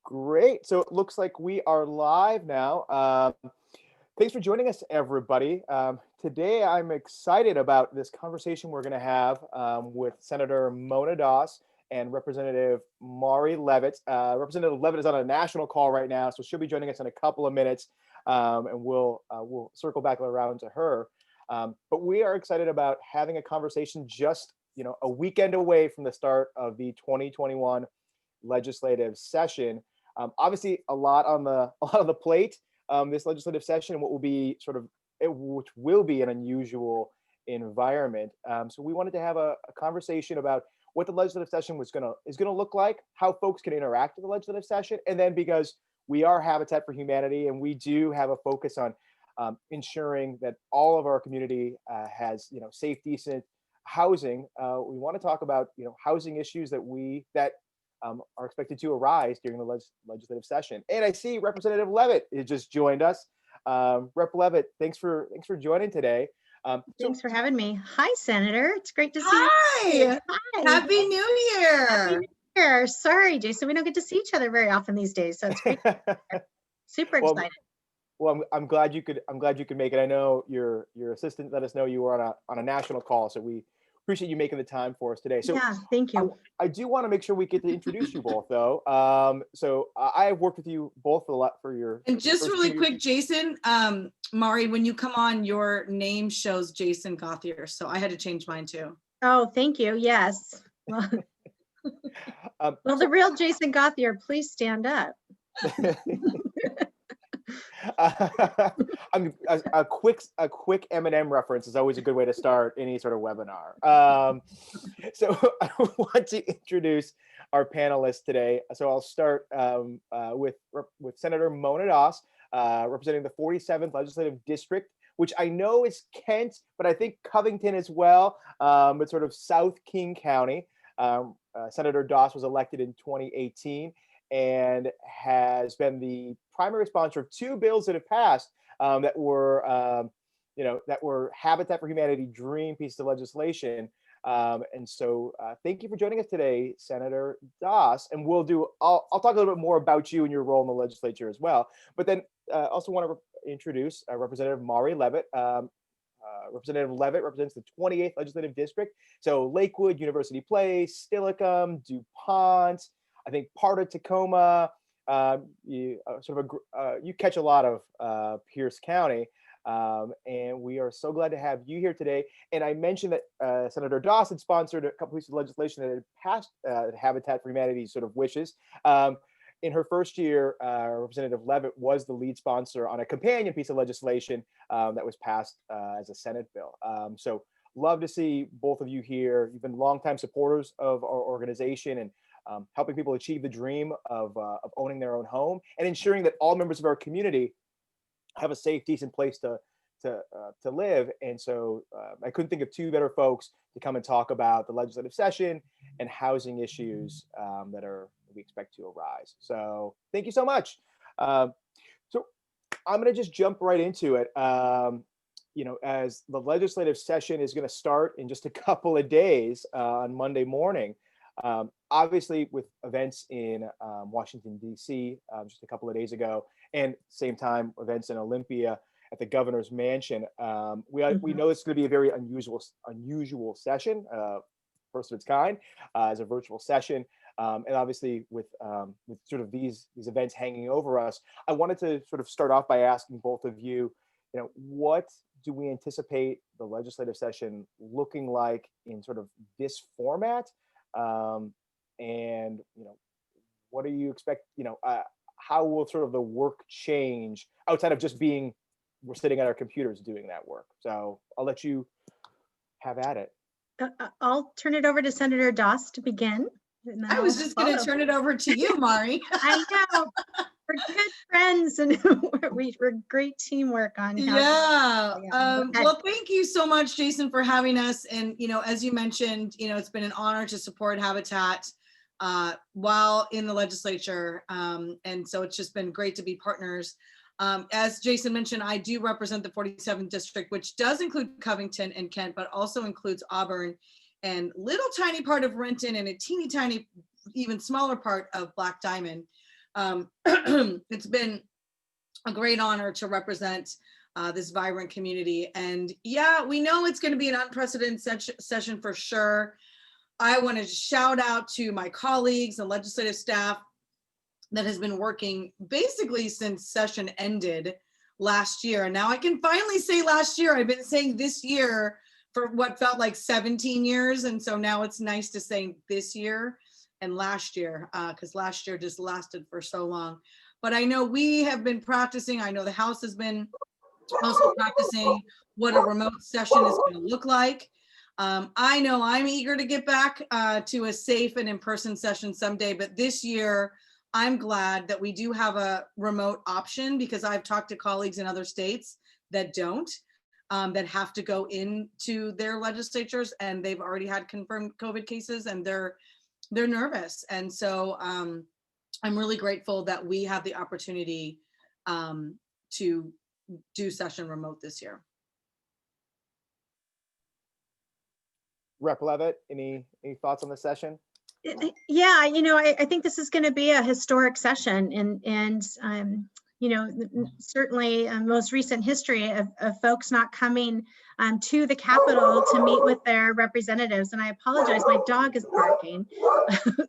Great. So it looks like we are live now. Thanks for joining us, everybody. Today, I'm excited about this conversation we're going to have with Senator Mona Doss and Representative Mari Leavitt. Representative Leavitt is on a national call right now, so she'll be joining us in a couple of minutes, and we'll circle back around to her. But we are excited about having a conversation just a weekend away from the start of the 2021 legislative session. Obviously, a lot on the plate this legislative session, what will be which will be an unusual environment. So we wanted to have a conversation about what the legislative session is gonna look like, how folks can interact with the legislative session, and then because we are Habitat for Humanity and we do have a focus on ensuring that all of our community has safe, decent housing. We want to talk about housing issues that are expected to arise during the legislative session. And I see Representative Leavitt has just joined us. Rep Leavitt, thanks for joining today. Thanks for having me. Hi, Senator. It's great to see Hi. you. Hi. Happy New Year. Happy New Year. Sorry, Jason, we don't get to see each other very often these days, so it's great. Super excited. Well, I'm glad you could make it. I know your assistant let us know you were on a national call, so we appreciate you making the time for us today. So yeah, thank you. I do want to make sure we get to introduce you both, though. So I have worked with you both a lot for your. And just really quick, Jason, Mari, when you come on, your name shows Jason Gauthier, so I had to change mine too. Oh, thank you. Yes. Well, the real Jason Gauthier, please stand up. A quick Eminem reference is always a good way to start any sort of webinar. So I want to introduce our panelists today. So I'll start with Senator Mona Doss, representing the 47th Legislative District, which I know is Kent, but I think Covington as well. It's sort of South King County. Senator Doss was elected in 2018 and has been the primary sponsor of two bills that have passed that were Habitat for Humanity dream pieces of legislation. And so thank you for joining us today, Senator Doss. And I'll talk a little bit more about you and your role in the legislature as well. But then also want to introduce Representative Mari Leavitt. Representative Leavitt represents the 28th Legislative District. So Lakewood, University Place, Steilacoom, DuPont, I think part of Tacoma. You catch a lot of Pierce County, and we are so glad to have you here today. And I mentioned that Senator Doss had sponsored a couple pieces of legislation that had passed Habitat for Humanity's sort of wishes. In her first year, Representative Leavitt was the lead sponsor on a companion piece of legislation that was passed as a Senate bill. So love to see both of you here. You've been longtime supporters of our organization and helping people achieve the dream of owning their own home and ensuring that all members of our community have a safe, decent place to live. And so I couldn't think of two better folks to come and talk about the legislative session and housing issues that we expect to arise. So thank you so much. So I'm going to just jump right into it. As the legislative session is going to start in just a couple of days on Monday morning. Obviously, with events in Washington, D.C. Just a couple of days ago, and same time events in Olympia at the governor's mansion, we know it's going to be a very unusual session, first of its kind, as a virtual session, and obviously with sort of these events hanging over us, I wanted to sort of start off by asking both of you, what do we anticipate the legislative session looking like in sort of this format? And what do you expect? How will sort of the work change outside of just we're sitting at our computers doing that work? So I'll let you have at it. I'll turn it over to Senator Doss to begin. I was just going to turn it over to you, Mari. I know. We're good friends and we're great teamwork on how well, thank you so much, Jason, for having us. And as you mentioned, it's been an honor to support Habitat while in the legislature, and so it's just been great to be partners. As Jason mentioned, I do represent the 47th district, which does include Covington and Kent, but also includes Auburn and little tiny part of Renton and a teeny tiny, even smaller part of Black Diamond. It's been a great honor to represent this vibrant community. And yeah, we know it's going to be an unprecedented session for sure. I want to shout out to my colleagues and legislative staff that has been working basically since session ended last year. And now I can finally say last year. I've been saying this year for what felt like 17 years. And so now it's nice to say this year and last year, because last year just lasted for so long. But I know we have been practicing. I know the House has been also practicing what a remote session is going to look like. I know I'm eager to get back to a safe and in-person session someday, but this year, I'm glad that we do have a remote option, because I've talked to colleagues in other states that don't, that have to go into their legislatures, and they've already had confirmed COVID cases, and they're nervous. And so I'm really grateful that we have the opportunity to do session remote this year. Rep Leavitt, any thoughts on the session? Yeah, I think this is going to be a historic session, and certainly most recent history of folks not coming to the Capitol to meet with their representatives. And I apologize, my dog is barking.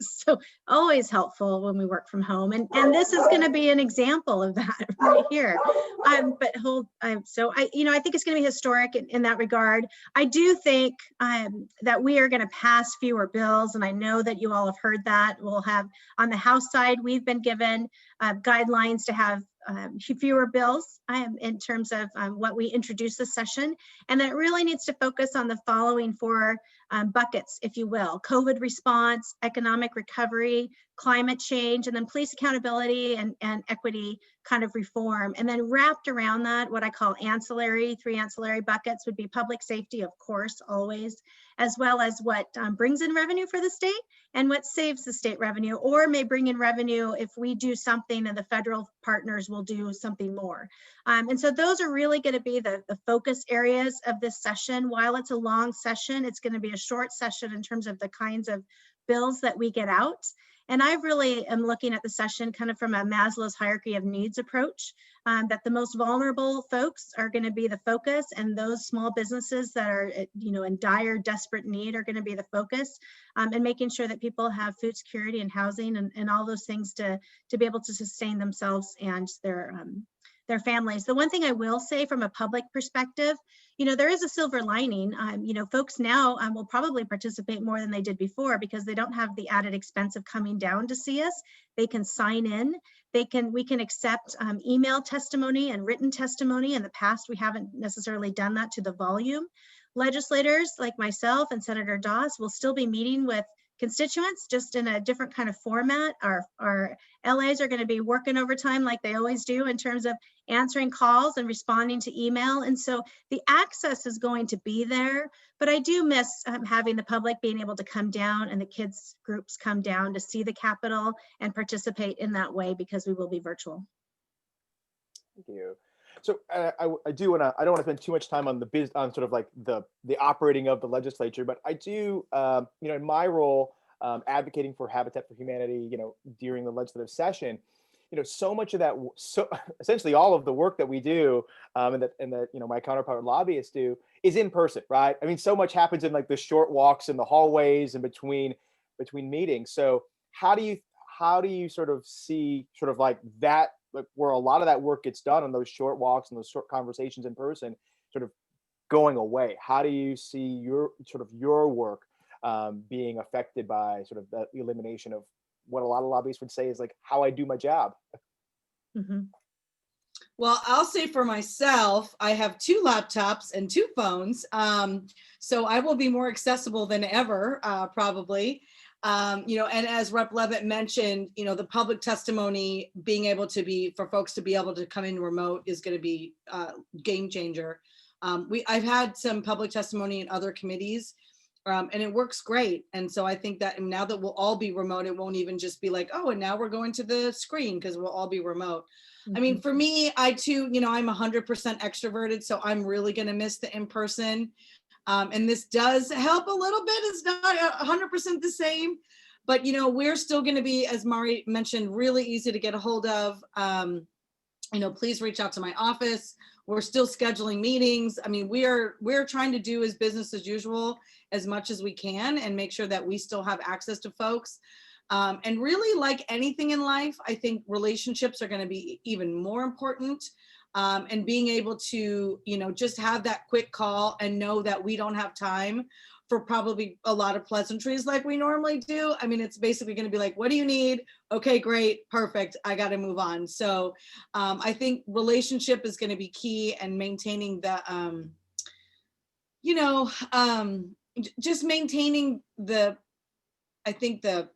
So always helpful when we work from home. And this is going to be an example of that right here. I think it's going to be historic in that regard. I do think that we are going to pass fewer bills. And I know that you all have heard that. We'll have, on the House side, we've been given guidelines to have fewer bills in terms of what we introduce this session. And that really needs to focus on the following four buckets, if you will: COVID response, economic recovery, climate change, and then police accountability and equity kind of reform. And then wrapped around that, what I call three ancillary buckets would be public safety, of course, always, as well as what brings in revenue for the state and what saves the state revenue, or may bring in revenue if we do something and the federal partners will do something more. And so those are really going to be the focus areas of this session. While it's a long session, it's going to be a short session in terms of the kinds of bills that we get out. And I really am looking at the session kind of from a Maslow's hierarchy of needs approach, that the most vulnerable folks are going to be the focus, and those small businesses that are, in dire, desperate need are going to be the focus, and making sure that people have food security and housing and all those things to be able to sustain themselves and their families. The one thing I will say from a public perspective, there is a silver lining. Folks now will probably participate more than they did before, because they don't have the added expense of coming down to see us. They can sign in. We can accept email testimony and written testimony. In the past, we haven't necessarily done that to the volume. Legislators like myself and Senator Doss will still be meeting with constituents, just in a different kind of format. Our LAs are going to be working overtime like they always do in terms of answering calls and responding to email. And so the access is going to be there, but I do miss having the public being able to come down and the kids groups come down to see the Capitol and participate in that way, because we will be virtual. Thank you. So I don't want to spend too much time on on sort of like the operating of the legislature, but I do, in my role, advocating for Habitat for Humanity, during the legislative session, so much of that, so essentially all of the work that we do, and that my counterpart lobbyists do, is in person, right? I mean, so much happens in like the short walks in the hallways and between meetings. So how do you sort of see sort of like that, like where a lot of that work gets done on those short walks and those short conversations in person, sort of going away? How do you see your work being affected by sort of the elimination of what a lot of lobbyists would say is like how I do my job? Mm-hmm. Well, I'll say for myself, I have 2 laptops and 2 phones. So I will be more accessible than ever, probably. And as Rep Leavitt mentioned, the public testimony being able to be, for folks to be able to come in remote is going to be a game changer. I've had some public testimony in other committees, and it works great. And so I think that now that we'll all be remote, it won't even just be like, oh, and now we're going to the screen, because we'll all be remote. Mm-hmm. I mean, for me, I too, I'm 100% extroverted, so I'm really going to miss the in-person. And this does help a little bit. It's not 100% the same, But, you know, we're still going to be, as Mari mentioned, really easy to get a hold of. You know, please reach out to my office. We're still scheduling meetings. I mean, we're trying to do as business as usual as much as we can and make sure that we still have access to folks. And really, like anything in life, I think relationships are going to be even more important. And being able to, you know, just have that quick call and know that we don't have time for probably a lot of pleasantries like we normally do. I mean, it's basically going to be like, what do you need? Okay, great, perfect. I got to move on. So I think relationship is going to be key, and maintaining the, just maintaining the, I think the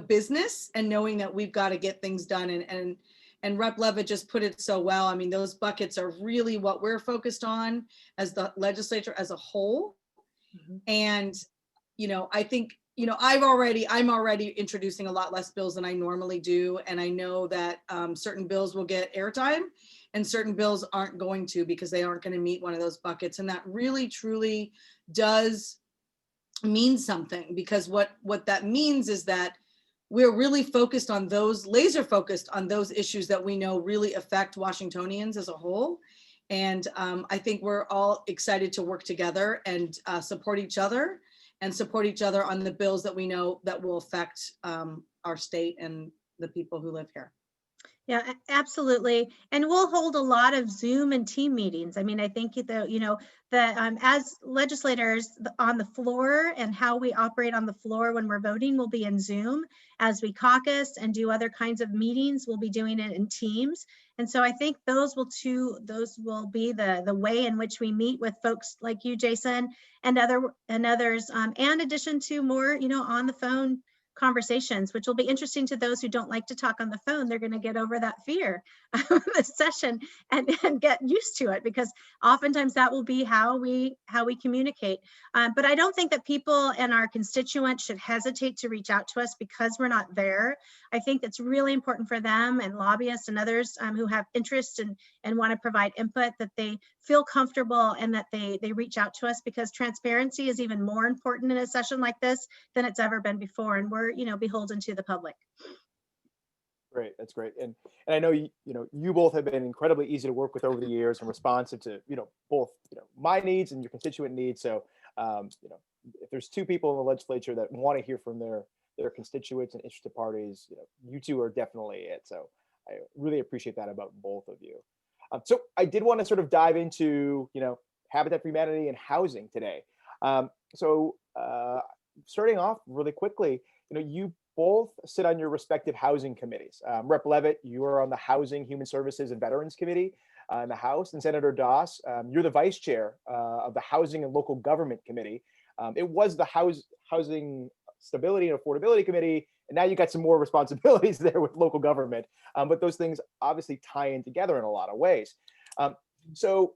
business, and knowing that we've got to get things done. And Rep. Leavitt just put it so well. I mean, those buckets are really what we're focused on as the legislature as a whole. Mm-hmm. And, you know, I think, you know, I'm already introducing a lot less bills than I normally do. And I know that certain bills will get airtime and certain bills aren't going to, because they aren't going to meet one of those buckets. And that really, truly does mean something, because what that means is that we're really focused on those, laser focused on those issues that we know really affect Washingtonians as a whole. And I think we're all excited to work together and support each other on the bills that we know that will affect our state and the people who live here. Yeah, absolutely. And we'll hold a lot of Zoom and team meetings. I mean, I think that as legislators on the floor, and how we operate on the floor when we're voting will be in Zoom. As we caucus and do other kinds of meetings, we'll be doing it in teams. And so I think those will be the way in which we meet with folks like you, Jason, and others, in addition to more, on the phone conversations, which will be interesting to those who don't like to talk on the phone. They're going to get over that fear of the session and get used to it, because oftentimes that will be how we communicate. But I don't think that people and our constituents should hesitate to reach out to us because we're not there. I think it's really important for them and lobbyists and others who have interest and want to provide input, that they feel comfortable and that they reach out to us, because transparency is even more important in a session like this than it's ever been before. And we're, beholden to the public. Great, that's great. And I know you both have been incredibly easy to work with over the years, and responsive to both my needs and your constituent needs. So if there's two people in the legislature that want to hear from their constituents and interested parties, you two are definitely it. So I really appreciate that about both of you. So I did want to sort of dive into Habitat for Humanity and housing today. So starting off really quickly, you both sit on your respective housing committees. Rep. Leavitt, you are on the Housing, Human Services, and Veterans Committee in the House, and Senator Doss, you're the vice chair of the Housing and Local Government Committee. It was the Housing Stability and Affordability Committee, and now you got some more responsibilities there with local government. But those things obviously tie in together in a lot of ways. So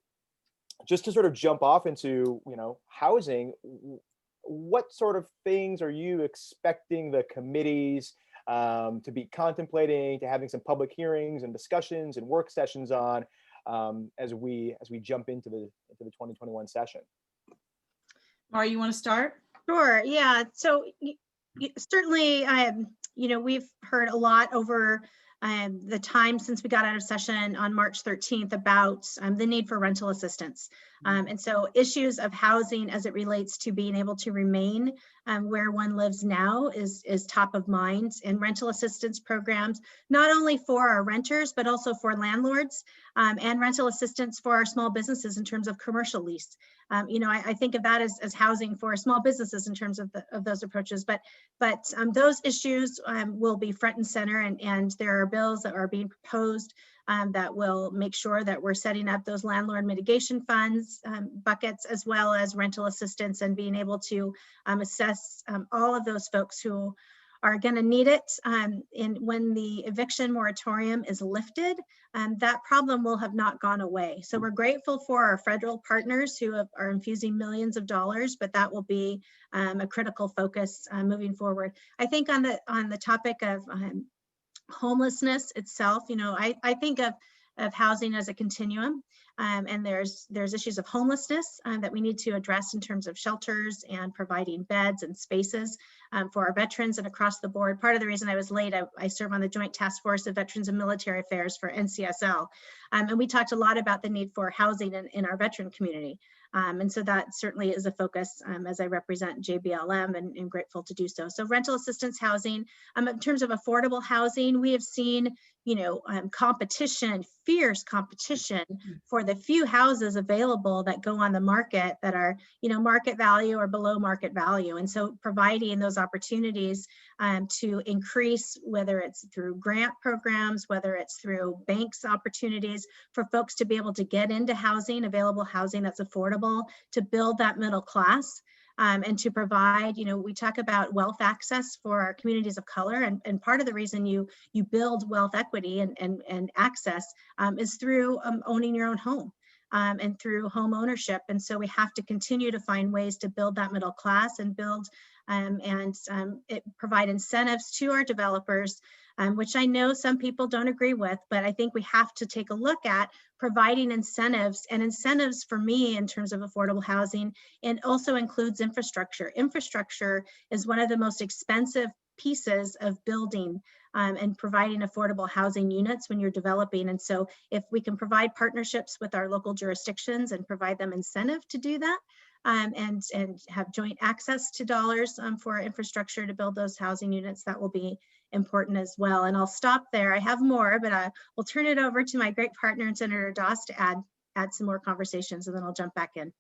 just to sort of jump off into housing, what sort of things are you expecting the committees to be contemplating, to having some public hearings and discussions and work sessions on as we jump into the 2021 session? Mari, you want to start? Sure. Yeah. So certainly, we've heard a lot over the time since we got out of session on March 13th about the need for rental assistance. And so issues of housing as it relates to being able to remain where one lives now is top of mind, and rental assistance programs, not only for our renters, but also for landlords, and rental assistance for our small businesses in terms of commercial lease. I think of that as housing for small businesses in terms of those approaches, but those issues will be front and center, and there are bills that are being proposed that will make sure that we're setting up those landlord mitigation funds buckets, as well as rental assistance, and being able to assess all of those folks who are going to need it. And when the eviction moratorium is lifted, that problem will have not gone away. So we're grateful for our federal partners who are infusing millions of dollars, but that will be a critical focus moving forward. I think on the topic of homelessness itself, I think of of housing as a continuum. And there's issues of homelessness that we need to address in terms of shelters and providing beds and spaces for our veterans and across the board. Part of the reason I was late, I serve on the Joint Task Force of Veterans and Military Affairs for NCSL. And we talked a lot about the need for housing in our veteran community. And so that certainly is a focus as I represent JBLM and grateful to do so. So rental assistance housing, in terms of affordable housing, we have seen, competition, fierce competition for the few houses available that go on the market that are, market value or below market value. And so providing those opportunities to increase, whether it's through grant programs, whether it's through banks opportunities for folks to be able to get into housing, available housing that's affordable, to build that middle class. And to provide, we talk about wealth access for our communities of color, and part of the reason you build wealth equity and access is through owning your own home and through home ownership. And so we have to continue to find ways to build that middle class and build provide incentives to our developers, which I know some people don't agree with, but I think we have to take a look at providing incentives, and incentives for me in terms of affordable housing, and also includes infrastructure. Infrastructure is one of the most expensive pieces of building and providing affordable housing units when you're developing. And so if we can provide partnerships with our local jurisdictions and provide them incentive to do that, and have joint access to dollars for infrastructure to build those housing units, that will be important as well. And I'll stop there. I have more, but I will turn it over to my great partner and Senator Doss to add some more conversations, and then I'll jump back in.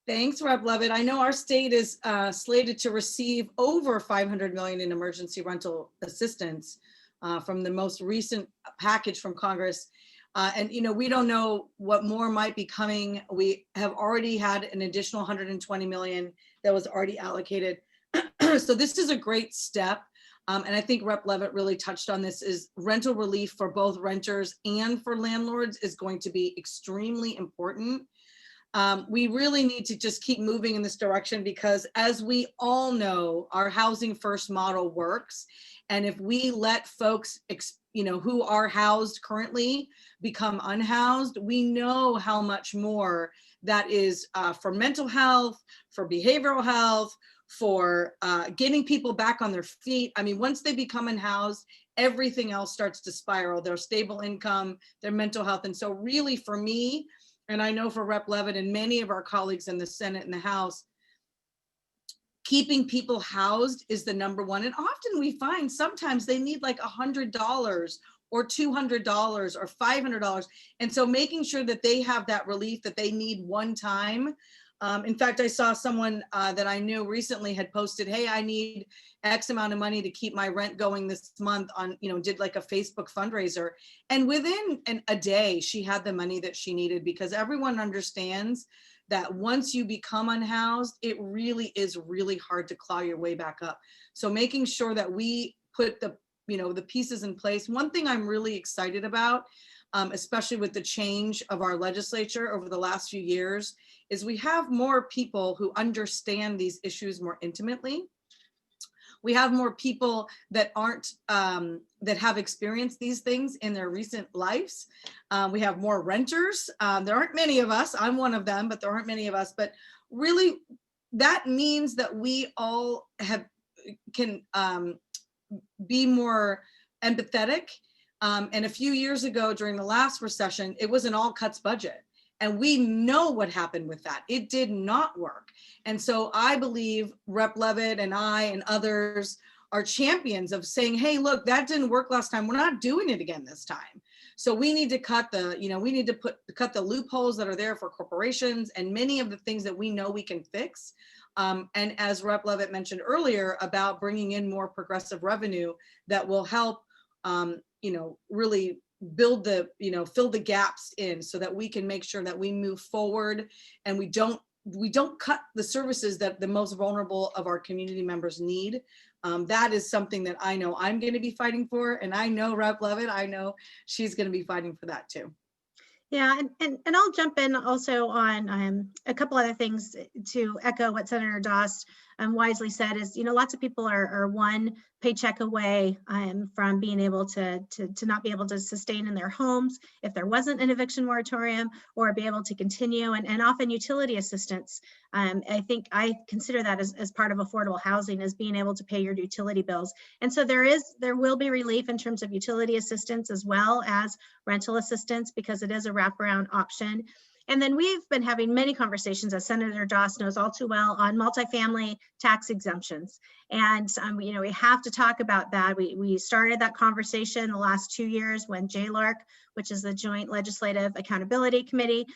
Thanks, Rep. Leavitt. I know our state is slated to receive over $500 million in emergency rental assistance from the most recent package from Congress. And we don't know what more might be coming. We have already had an additional $120 million that was already allocated. So this is a great step. And I think Rep. Leavitt really touched on this, is rental relief for both renters and for landlords is going to be extremely important. We really need to just keep moving in this direction, because as we all know, our housing first model works. And if we let folks, who are housed currently become unhoused, we know how much more that is for mental health, for behavioral health, for getting people back on their feet. I mean, once they become unhoused, everything else starts to spiral, their stable income, their mental health. And so really for me, and I know for Rep. Leavitt and many of our colleagues in the Senate and the House, keeping people housed is the number one. And often we find sometimes they need like $100 or $200 or $500. And so making sure that they have that relief that they need one time. In fact, I saw someone that I knew recently had posted, hey, I need X amount of money to keep my rent going this month on, did like a Facebook fundraiser. And within a day, she had the money that she needed, because everyone understands that once you become unhoused, it really is really hard to claw your way back up. So making sure that we put the pieces in place. One thing I'm really excited about, especially with the change of our legislature over the last few years, is we have more people who understand these issues more intimately. We have more people that aren't, that have experienced these things in their recent lives. We have more renters. There aren't many of us. I'm one of them, but there aren't many of us. But really, that means that we all can be more empathetic. And a few years ago during the last recession, it was an all cuts budget. And we know what happened with that. It did not work. And so I believe Rep. Leavitt and I and others are champions of saying, hey, look, that didn't work last time. We're not doing it again this time. So we need to cut cut the loopholes that are there for corporations and many of the things that we know we can fix. And as Rep. Leavitt mentioned earlier about bringing in more progressive revenue that will help, really build fill the gaps in, so that we can make sure that we move forward and we don't cut the services that the most vulnerable of our community members need. That is something that I know I'm going to be fighting for, and I know Rep. Leavitt, I know she's going to be fighting for that too. Yeah, and I'll jump in also on a couple other things to echo what Senator Doss wisely said is, lots of people are one paycheck away from being able to not be able to sustain in their homes if there wasn't an eviction moratorium, or be able to continue, and often utility assistance. I think I consider that as part of affordable housing, as being able to pay your utility bills. And so there will be relief in terms of utility assistance as well as rental assistance, because it is a wraparound option. And then we've been having many conversations, as Senator Doss knows all too well, on multifamily tax exemptions. And we have to talk about that. We started that conversation the last 2 years when JLARC, which is the Joint Legislative Accountability Committee,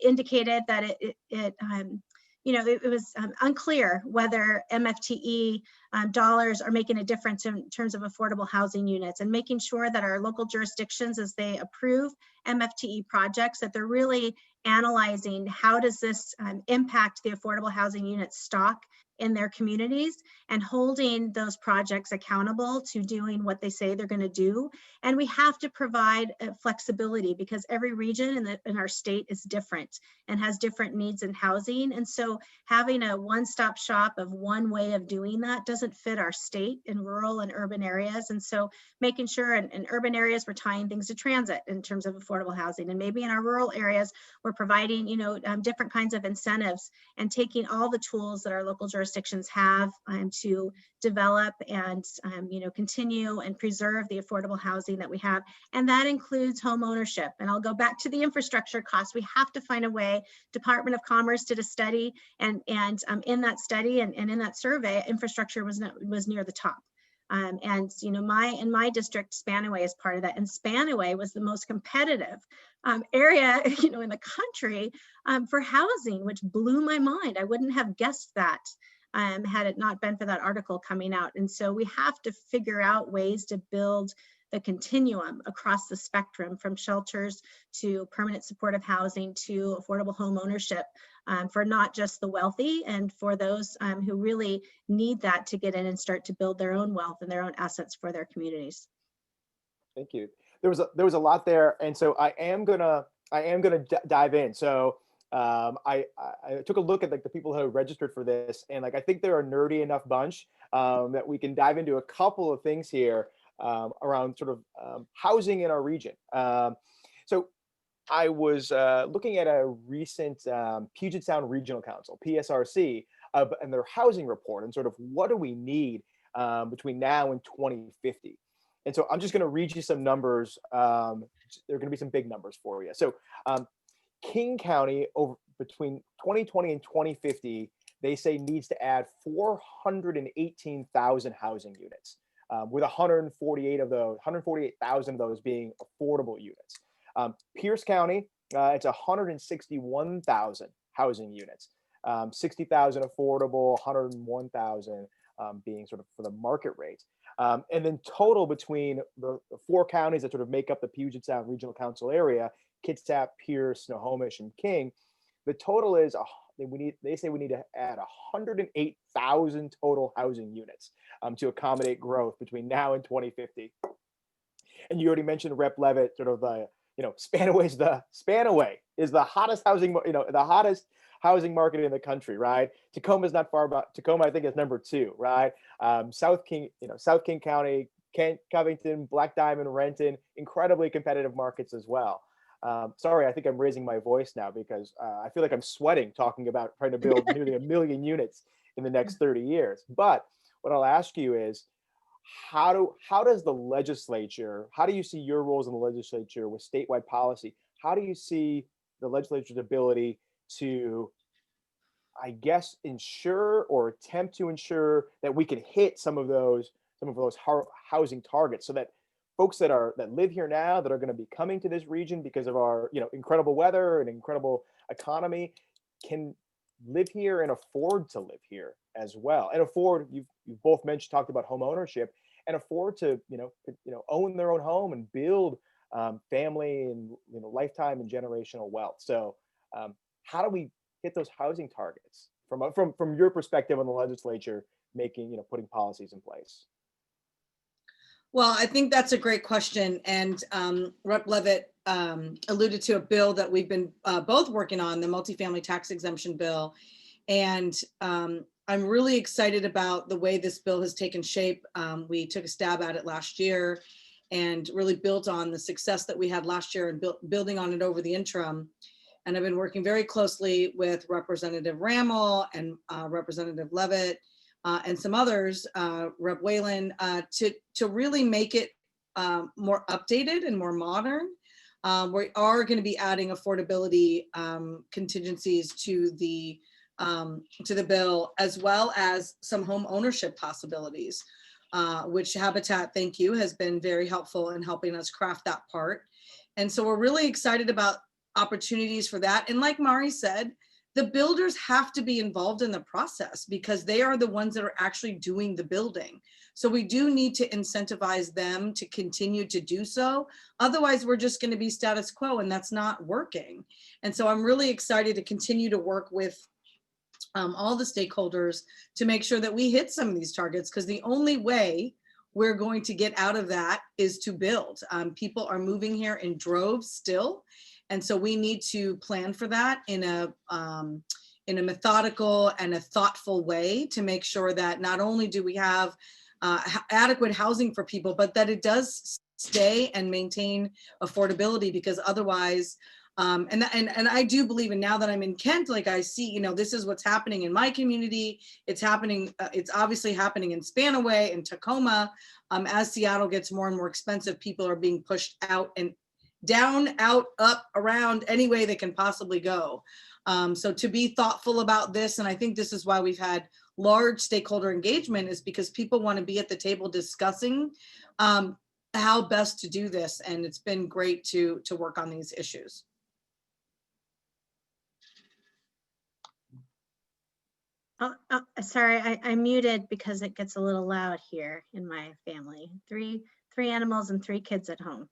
indicated that it was unclear whether MFTE dollars are making a difference in terms of affordable housing units, and making sure that our local jurisdictions, as they approve MFTE projects, that they're really analyzing how does this impact the affordable housing unit stock in their communities, and holding those projects accountable to doing what they say they're going to do. And we have to provide flexibility, because every region in our state is different and has different needs in housing. And so having a one-stop shop of one way of doing that doesn't fit our state in rural and urban areas. And so making sure in urban areas, we're tying things to transit in terms of affordable housing, and maybe in our rural areas, we're providing different kinds of incentives, and taking all the tools that our local jurisdictions have to develop and continue and preserve the affordable housing that we have. And that includes home ownership. And I'll go back to the infrastructure costs. We have to find a way. Department of Commerce did a study, and in that study and in that survey, infrastructure was near the top. In my district, Spanaway is part of that, and Spanaway was the most competitive area, in the country for housing, which blew my mind. I wouldn't have guessed that had it not been for that article coming out. And so we have to figure out ways to build the continuum across the spectrum, from shelters to permanent supportive housing to affordable home ownership, for not just the wealthy, and for those who really need that to get in and start to build their own wealth and their own assets for their communities. Thank you. There was a lot there, and so I am gonna dive in. So I took a look at the people who have registered for this, and I think they're a nerdy enough bunch that we can dive into a couple of things here around sort of housing in our region. So I was looking at a recent Puget Sound Regional Council, PSRC, and their housing report, and sort of what do we need between now and 2050. And so I'm just going to read you some numbers. There are going to be some big numbers for you. So King County, between 2020 and 2050, they say needs to add 418,000 housing units, with 148,000 of those being affordable units. Pierce County, it's 161,000 housing units, 60,000 affordable, 101,000 being sort of for the market rate. And then total between the four counties that sort of make up the Puget Sound Regional Council area, Kitsap, Pierce, Snohomish, and King, the total is they say we need to add 108,000 total housing units to accommodate growth between now and 2050. And you already mentioned Rep. Leavitt, sort of Spanaway is the hottest housing, the hottest housing market in the country, right? Tacoma is not far, but Tacoma I think is number 2, right? South King County, Kent, Covington, Black Diamond, Renton, incredibly competitive markets as well. Sorry, I think I'm raising my voice now because I feel like I'm sweating talking about trying to build nearly 1 million units in the next 30 years. But what I'll ask you is, how does the legislature, how do you see your roles in the legislature with statewide policy? How do you see the legislature's ability to, I guess, ensure or attempt to ensure that we can hit some of those housing targets, so that folks that live here now, that are going to be coming to this region because of our incredible weather and incredible economy, can live here and afford to live here as well, and afford, you've both talked about home ownership, and afford to own their own home and build family and lifetime and generational wealth. So how do we hit those housing targets from your perspective on the legislature putting policies in place? Well, I think that's a great question. And Rep. Leavitt alluded to a bill that we've been both working on, the multifamily tax exemption bill. And I'm really excited about the way this bill has taken shape. We took a stab at it last year and really built on the success that we had last year and building on it over the interim. And I've been working very closely with Representative Rammel and Representative Leavitt and some others, Rep. Whalen, to really make it more updated and more modern. We are going to be adding affordability contingencies to the bill, as well as some home ownership possibilities, which Habitat, thank you, has been very helpful in helping us craft that part. And so we're really excited about opportunities for that. And like Mari said, the builders have to be involved in the process because they are the ones that are actually doing the building. So we do need to incentivize them to continue to do so. Otherwise, we're just going to be status quo, and that's not working. And so I'm really excited to continue to work with all the stakeholders to make sure that we hit some of these targets, because the only way we're going to get out of that is to build. People are moving here in droves still. And so we need to plan for that in a methodical and a thoughtful way to make sure that not only do we have adequate housing for people, but that it does stay and maintain affordability, because otherwise, and I do believe, and now that I'm in Kent, like I see, you know, this is what's happening in my community. It's happening, it's obviously happening in Spanaway and Tacoma. As Seattle gets more and more expensive, people are being pushed out and down, out, up, around, any way they can possibly go. So to be thoughtful about this, and I think this is why we've had large stakeholder engagement, is because people want to be at the table discussing how best to do this. And it's been great to work on these issues. Sorry, I muted because it gets a little loud here in my family. Three animals and 3 kids at home.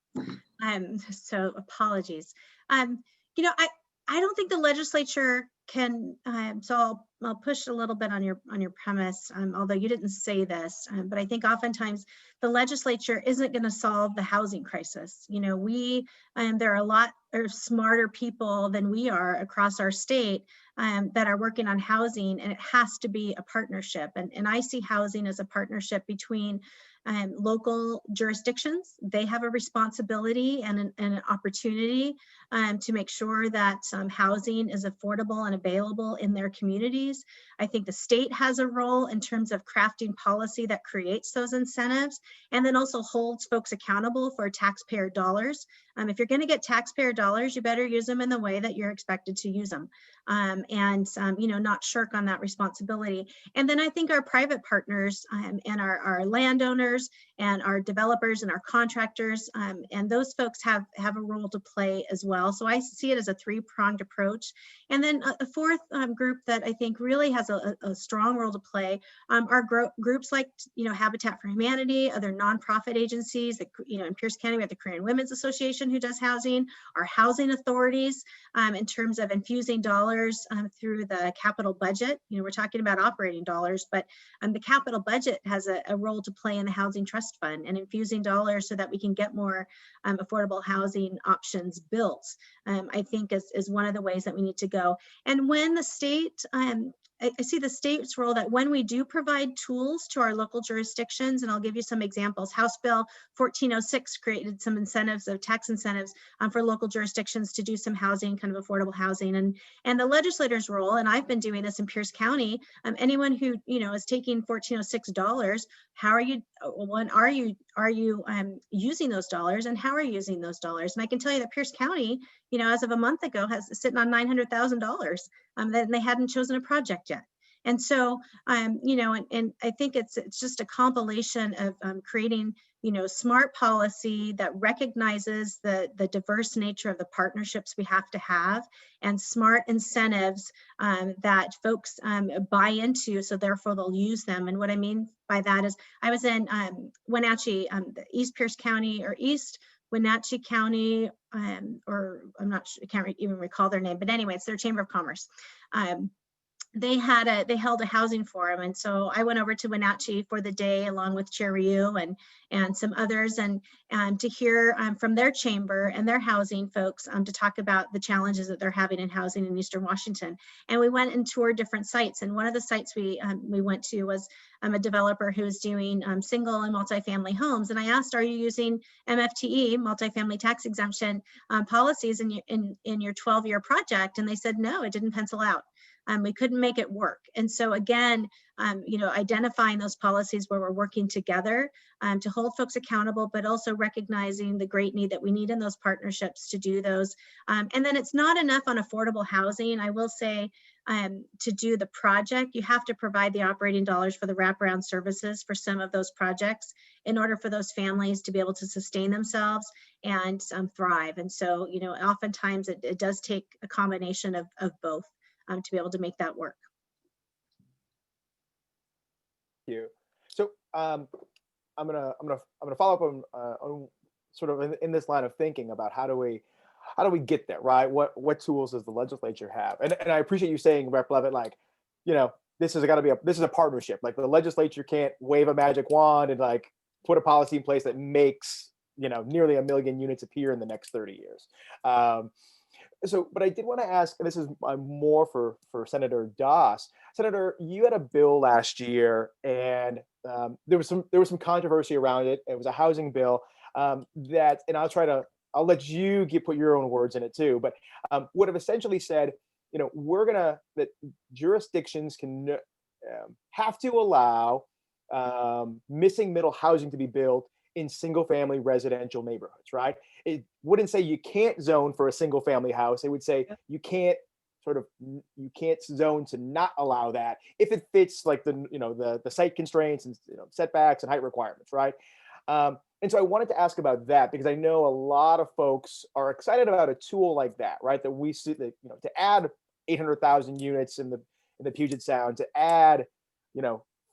So apologies. You know, I don't think the legislature can, so I'll push a little bit on your premise, although you didn't say this, but I think oftentimes the legislature isn't going to solve the housing crisis. You know, there are a lot of smarter people than we are across our state that are working on housing, and it has to be a partnership. And I see housing as a partnership between local jurisdictions. They have a responsibility and an opportunity to make sure that housing is affordable and available in their communities. I think the state has a role in terms of crafting policy that creates those incentives, and then also holds folks accountable for taxpayer dollars. If you're going to get taxpayer dollars, you better use them in the way that you're expected to use them, and you know, not shirk on that responsibility. And then I think our private partners and our landowners and our developers and our contractors and those folks have a role to play as well. So I see it as a 3-pronged approach. And then a fourth group that I think really has a strong role to play are groups like, you know, Habitat for Humanity, other nonprofit agencies. That, you know, in Pierce County, we have the Korean Women's Association who does housing, our housing authorities in terms of infusing dollars through the capital budget. You know, we're talking about operating dollars, but the capital budget has a role to play in the Housing Trust Fund and infusing dollars so that we can get more affordable housing options built. I think is one of the ways that we need to go. And when the state, I see the state's role, that when we do provide tools to our local jurisdictions, and I'll give you some examples. House Bill 1406 created some incentives, of tax incentives for local jurisdictions to do some housing, kind of affordable housing, and the legislator's role. And I've been doing this in Pierce County. Anyone who, you know, is taking $1406, how are you? When are you using those dollars, and how are you using those dollars? And I can tell you that Pierce County, you know, as of a month ago, has sitting on $900,000 that they hadn't chosen a project yet. And so, you know, and I think it's just a compilation of creating, you know, smart policy that recognizes the diverse nature of the partnerships we have to have, and smart incentives that folks buy into, so therefore they'll use them. And what I mean by that is, I was in Wenatchee, East Pierce County, or East Wenatchee County, or I'm not sure, I can't even recall their name, but anyway, it's their Chamber of Commerce. they held a housing forum, and so I went over to Wenatchee for the day along with Chair Ryu and some others, and to hear from their chamber and their housing folks to talk about the challenges that they're having in housing in Eastern Washington. And we went and toured different sites, and one of the sites we went to was a developer who's doing single and multifamily homes. And I asked, are you using MFTE, multifamily tax exemption policies in your 12-year project? And they said no, it didn't pencil out. We couldn't make it work. And so again, identifying those policies where we're working together to hold folks accountable, but also recognizing the great need that we need in those partnerships to do those. And then it's not enough on affordable housing. I will say to do the project, you have to provide the operating dollars for the wraparound services for some of those projects in order for those families to be able to sustain themselves and thrive. And so, oftentimes it does take a combination of both. To be able to make that work. Thank you. So I'm gonna follow up on sort of in this line of thinking about how do we get there, right? What tools does the legislature have? And I appreciate you saying, Rep. Leavitt, like, this is a partnership. Like the legislature can't wave a magic wand and like put a policy in place that makes nearly 1 million units appear in the next 30 years. But I did want to ask, and this is more for Senator Doss. Senator, you had a bill last year, and there was some controversy around it. It was a housing bill and I'll let you put your own words in it too. But would have essentially said, that jurisdictions can have to allow missing middle housing to be built in single family residential neighborhoods, right? It wouldn't say you can't zone for a single family house. It would say you can't zone to not allow that if it fits like the site constraints and setbacks and height requirements, right? And so I wanted to ask about that because I know a lot of folks are excited about a tool like that, right? That we see that, to add 800,000 units in the Puget Sound, to add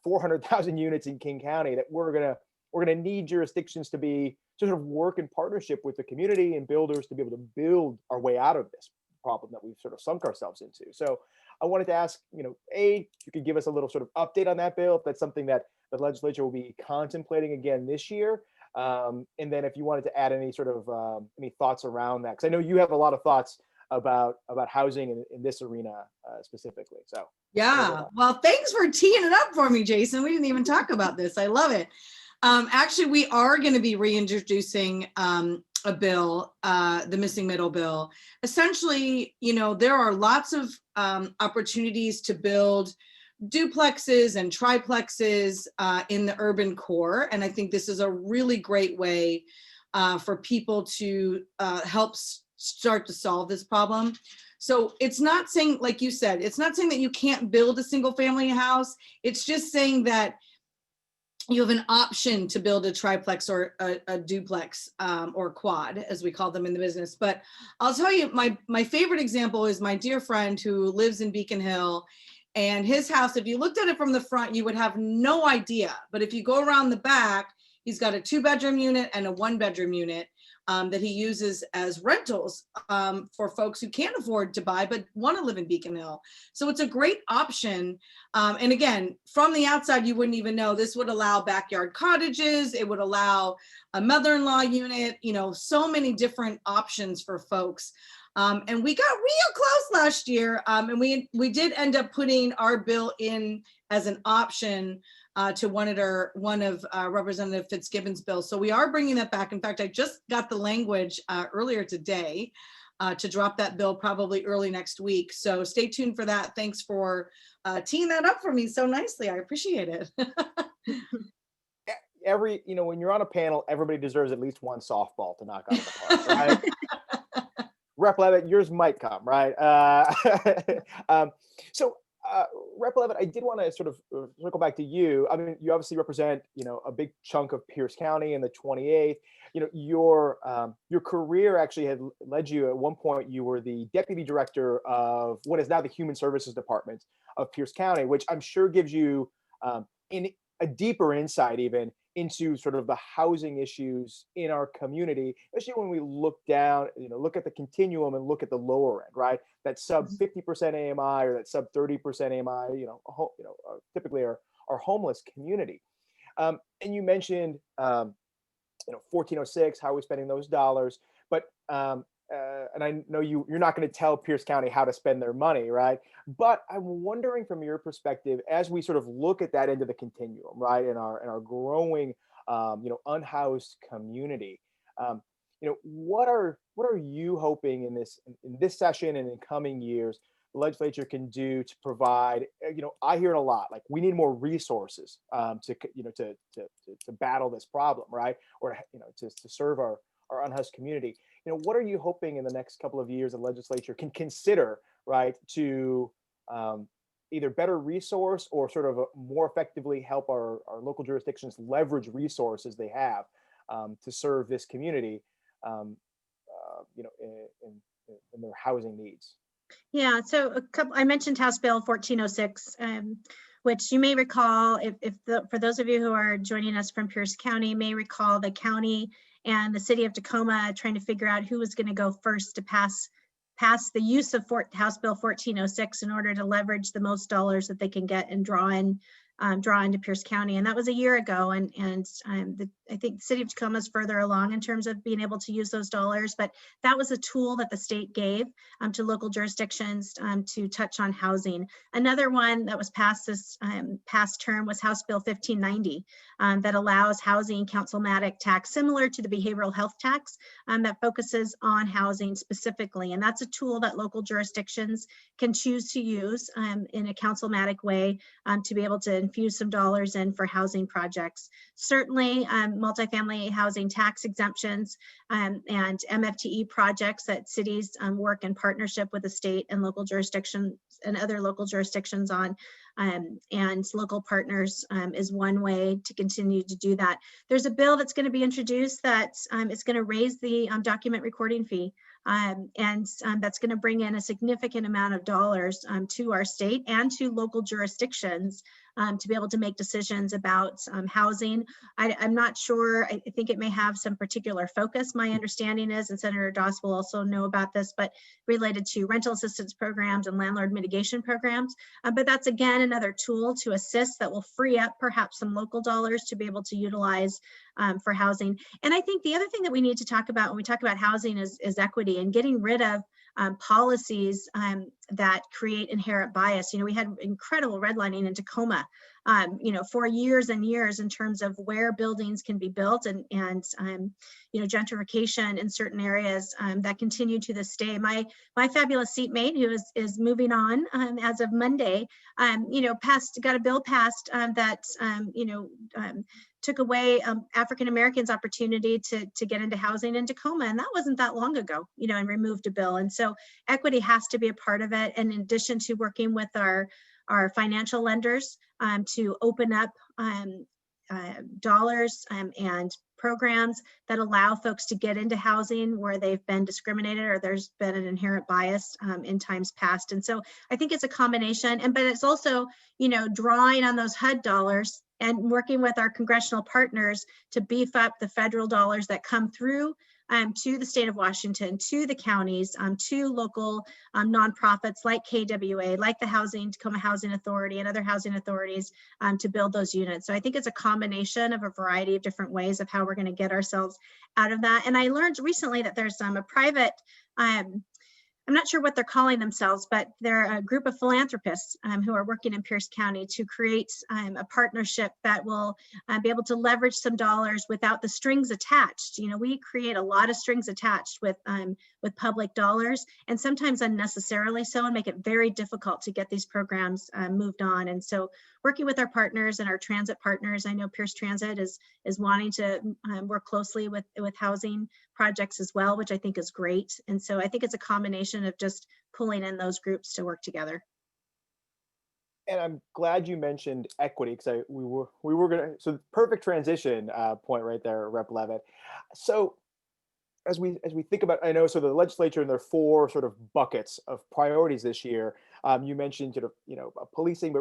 400,000 units in King County, that we're gonna need jurisdictions to sort of work in partnership with the community and builders to be able to build our way out of this problem that we've sort of sunk ourselves into. So I wanted to ask, if you could give us a little sort of update on that bill, if that's something that the legislature will be contemplating again this year. And then if you wanted to add any sort of any thoughts around that, because I know you have a lot of thoughts about housing in this arena specifically. So yeah, well, thanks for teeing it up for me, Jason. We didn't even talk about this. I love it. Actually, we are going to be reintroducing a bill, the missing middle bill. Essentially, there are lots of opportunities to build duplexes and triplexes in the urban core. And I think this is a really great way for people to help start to solve this problem. So it's not saying, like you said, it's not saying that you can't build a single family house. It's just saying that you have an option to build a triplex or a duplex or quad, as we call them in the business. But I'll tell you, my favorite example is my dear friend who lives in Beacon Hill, and his house, if you looked at it from the front, you would have no idea. But if you go around the back, he's got a 2-bedroom unit and a 1-bedroom unit that he uses as rentals for folks who can't afford to buy but want to live in Beacon Hill. So it's a great option. And again, from the outside, you wouldn't even know. This would allow backyard cottages. It would allow a mother-in-law unit, so many different options for folks. And we got real close last year. And we did end up putting our bill in as an option to one of Representative Fitzgibbon's bills. So we are bringing that back. In fact, I just got the language earlier today to drop that bill probably early next week. So stay tuned for that. Thanks for teeing that up for me so nicely. I appreciate it. When you're on a panel, everybody deserves at least one softball to knock out of the park, right? Rep. Leavitt, yours might come, right? Rep. Leavitt, I did want to sort of circle back to you. I mean, you obviously represent, a big chunk of Pierce County in the 28th. Your career actually had led you at one point. You were the deputy director of what is now the Human Services Department of Pierce County, which I'm sure gives you in a deeper insight even into sort of the housing issues in our community, especially when we look down, look at the continuum and look at the lower end, right? That sub 50% AMI or that sub 30% AMI, typically our homeless community. And you mentioned, 1406, how are we spending those dollars? But and I know you're not going to tell Pierce County how to spend their money, right? But I'm wondering from your perspective, as we sort of look at that end of the continuum, right, in our growing, unhoused community, what are you hoping in this session and in coming years the legislature can do to provide? I hear it a lot, like we need more resources to battle this problem, right, or to serve our unhoused community. What are you hoping in the next couple of years the legislature can consider, right, to either better resource or sort of more effectively help our local jurisdictions leverage resources they have to serve this community, in their housing needs? Yeah, so I mentioned House Bill 1406, which you may recall, for those of you who are joining us from Pierce County, may recall the county and the city of Tacoma trying to figure out who was going to go first to pass the use of House Bill 1406 in order to leverage the most dollars that they can get and draw into Pierce County. And that was a year ago. And I think the city of Tacoma is further along in terms of being able to use those dollars, but that was a tool that the state gave to local jurisdictions to touch on housing. Another one that was passed this past term was House Bill 1590 that allows housing councilmatic tax similar to the behavioral health tax that focuses on housing specifically. And that's a tool that local jurisdictions can choose to use in a councilmatic way to be able to infuse some dollars in for housing projects. Certainly multifamily housing tax exemptions and MFTE projects that cities work in partnership with the state and local jurisdictions and other local jurisdictions on, and local partners is one way to continue to do that. There's a bill that's going to be introduced that is going to raise the document recording fee. And that's going to bring in a significant amount of dollars to our state and to local jurisdictions to be able to make decisions about housing. I'm not sure, I think it may have some particular focus. My understanding is, and Senator Doss will also know about this, but related to rental assistance programs and landlord mitigation programs. But that's again another tool to assist that will free up perhaps some local dollars to be able to utilize for housing. And I think the other thing that we need to talk about when we talk about housing is equity and getting rid of policies that create inherent bias. We had incredible redlining in Tacoma, for years and years in terms of where buildings can be built and gentrification in certain areas that continue to this day. My fabulous seatmate, who is moving on as of Monday, got a bill passed that took away African Americans' opportunity to get into housing in Tacoma, and that wasn't that long ago, and removed a bill. And so equity has to be a part of it. And in addition to working with our financial lenders to open up dollars and programs that allow folks to get into housing where they've been discriminated or there's been an inherent bias in times past. And so I think it's a combination, but it's also, drawing on those HUD dollars and working with our congressional partners to beef up the federal dollars that come through to the state of Washington, to the counties, to local nonprofits like KWA, like the Tacoma Housing Authority and other housing authorities to build those units. So I think it's a combination of a variety of different ways of how we're going to get ourselves out of that. And I learned recently that there's a private, I'm not sure what they're calling themselves, but they're a group of philanthropists who are working in Pierce County to create a partnership that will be able to leverage some dollars without the strings attached. We create a lot of strings attached with public dollars, and sometimes unnecessarily so, and make it very difficult to get these programs moved on. And so working with our partners and our transit partners, I know Pierce Transit is wanting to work closely with housing projects as well, which I think is great. And so I think it's a combination of just pulling in those groups to work together. And I'm glad you mentioned equity because we were gonna, so perfect transition point right there, Rep. Leavitt. So as we think about, I know, so the legislature and their four sort of buckets of priorities this year, you mentioned sort of policing, but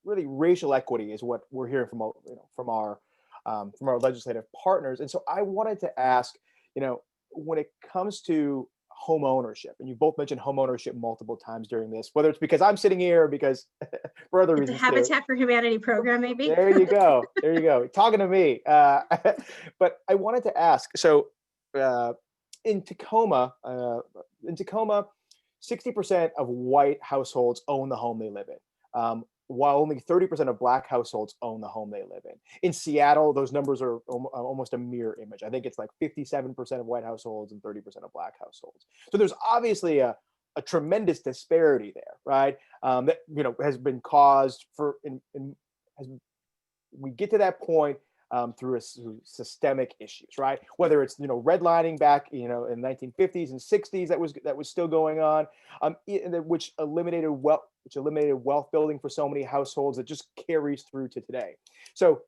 really racial equity is what we're hearing from our from our legislative partners. And so I wanted to ask, when it comes to home ownership, and you both mentioned home ownership multiple times during this, whether it's because I'm sitting here or because for other It's a reasons too. Habitat for Humanity program, maybe. There you go. There you go. Talking to me. But I wanted to ask, so in Tacoma, 60% of white households own the home they live in, while only 30% of black households own the home they live in. In Seattle, those numbers are almost a mirror image. I think it's like 57% of white households and 30% of black households. So there's obviously a tremendous disparity there, right? That has been caused we get to that point through systemic issues, right? Whether it's redlining back in the 1950s and 60s that was still going on, which eliminated wealth building for so many households that just carries through to today. So,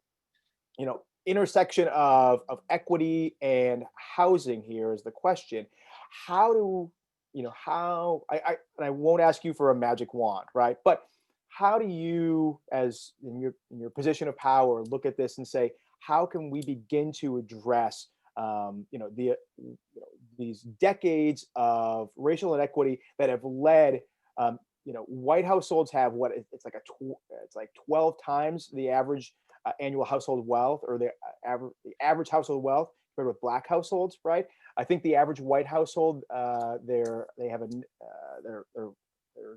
intersection of equity and housing here is the question. How I won't ask you for a magic wand, right? But how do you, as in your position of power, look at this and say, how can we begin to address these decades of racial inequity that have led white households have it's like 12 times the average annual household wealth, or the average household wealth compared with black households, right? I think the average white household, their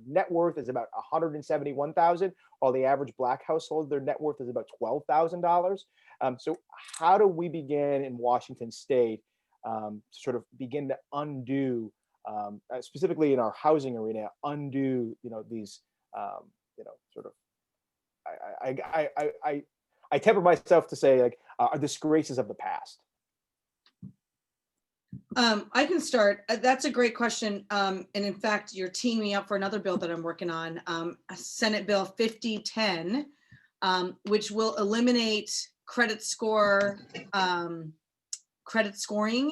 net worth is about $171,000, while the average black household, their net worth is about $12,000. So how do we begin in Washington State to sort of begin to undo, specifically in our housing arena, undo these sort of I temper myself to say are disgraces of the past? I can start. That's a great question. And in fact, you're teeing me up for another bill that I'm working on, Senate Bill 5010, which will eliminate credit scoring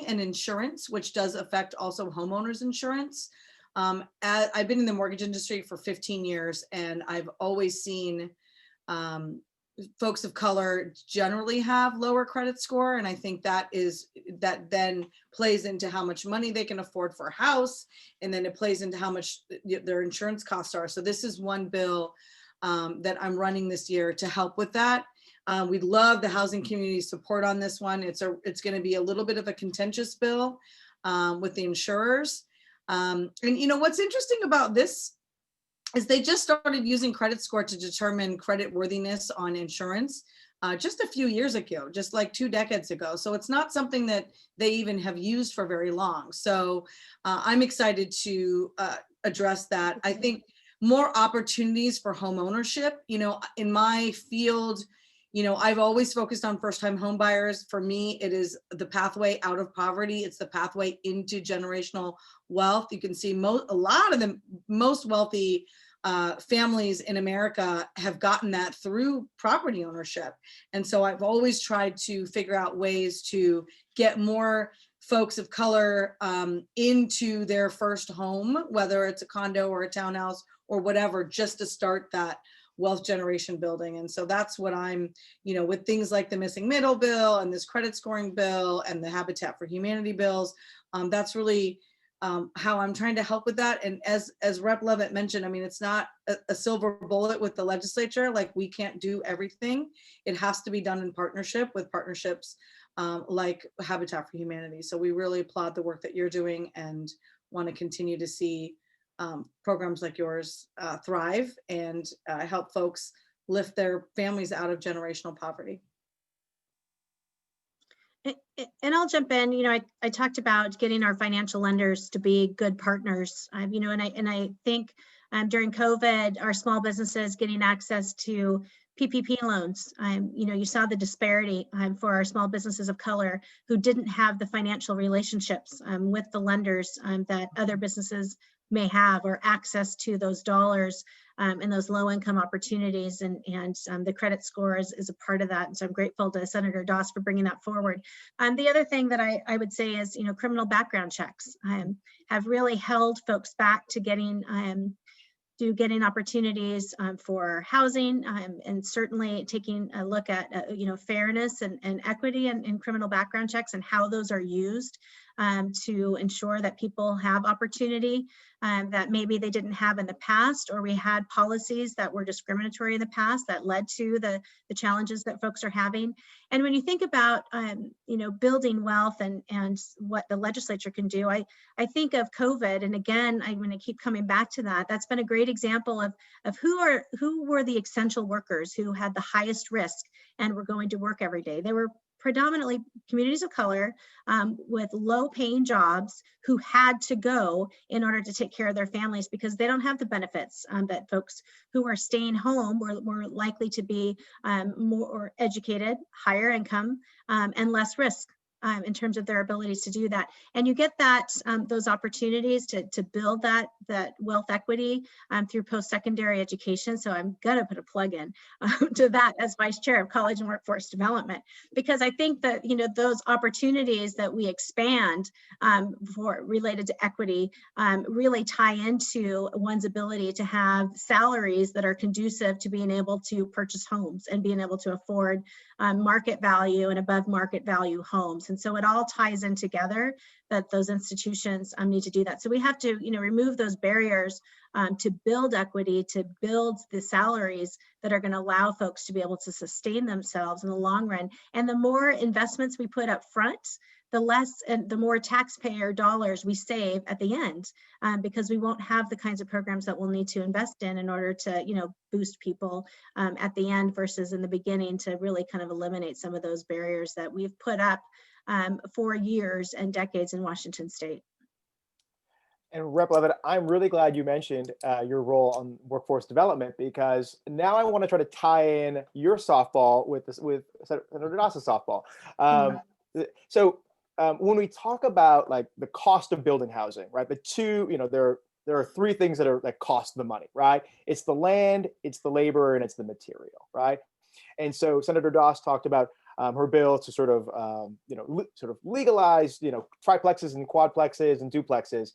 and insurance, which does affect also homeowners insurance. I've been in the mortgage industry for 15 years, and I've always seen folks of color generally have lower credit score. And I think that then plays into how much money they can afford for a house. And then it plays into how much their insurance costs are. So this is one bill that I'm running this year to help with that. We'd love the housing community support on this one. It's going to be a little bit of a contentious bill with the insurers. And what's interesting about this is they just started using credit score to determine credit worthiness on insurance just a few years ago, just like 2 decades ago. So it's not something that they even have used for very long. So I'm excited to address that. I think more opportunities for home ownership. In my field, I've always focused on first-time home buyers. For me, it is the pathway out of poverty. It's the pathway into generational wealth. You can see a lot of the most wealthy families in America have gotten that through property ownership. And so I've always tried to figure out ways to get more folks of color into their first home, whether it's a condo or a townhouse or whatever, just to start that wealth generation building. And so that's what I'm, with things like the missing middle bill and this credit scoring bill and the Habitat for Humanity bills, that's really how I'm trying to help with that. And as Rep. Leavitt mentioned, it's not a silver bullet with the legislature. Like, we can't do everything. It has to be done in partnership with partnerships like Habitat for Humanity. So we really applaud the work that you're doing and want to continue to see programs like yours thrive and help folks lift their families out of generational poverty. And I'll jump in. I talked about getting our financial lenders to be good partners. And I think during COVID, our small businesses getting access to PPP loans. You saw the disparity for our small businesses of color who didn't have the financial relationships with the lenders that other businesses may have, or access to those dollars and those low income opportunities. And the credit score is a part of that. And so I'm grateful to Senator Doss for bringing that forward. The other thing that I would say is, criminal background checks have really held folks back to getting to getting opportunities for housing, and certainly taking a look at fairness and equity and criminal background checks and how those are used to ensure that people have opportunity that maybe they didn't have in the past, or we had policies that were discriminatory in the past that led to the challenges that folks are having. And when you think about building wealth and what the legislature can do, I think of COVID, and again, I'm going to keep coming back to that. That's been a great example of who were the essential workers who had the highest risk and were going to work every day. They were predominantly communities of color with low paying jobs who had to go in order to take care of their families because they don't have the benefits that folks who are staying home were likely to be more educated, higher income, and less risk in terms of their abilities to do that. And you get that those opportunities to build that wealth equity through post-secondary education. So I'm gonna put a plug in to that as Vice Chair of College and Workforce Development, because I think that those opportunities that we expand for related to equity really tie into one's ability to have salaries that are conducive to being able to purchase homes and being able to afford market value and above market value homes. And so it all ties in together that those institutions need to do that. So we have to, remove those barriers to build equity, to build the salaries that are going to allow folks to be able to sustain themselves in the long run. And the more investments we put up front, the less and the more taxpayer dollars we save at the end, because we won't have the kinds of programs that we'll need to invest in order to, boost people at the end versus in the beginning, to really kind of eliminate some of those barriers that we've put up for years and decades in Washington State. And Rep. Leavitt, I'm really glad you mentioned your role on workforce development, because now I want to try to tie in your softball with Senator Doss's softball. So when we talk about like the cost of building housing, right? The two, there are three things that cost the money, right? It's the land, it's the labor, and it's the material, right? And so Senator Doss talked about her bill to sort of legalize, triplexes and quadplexes and duplexes.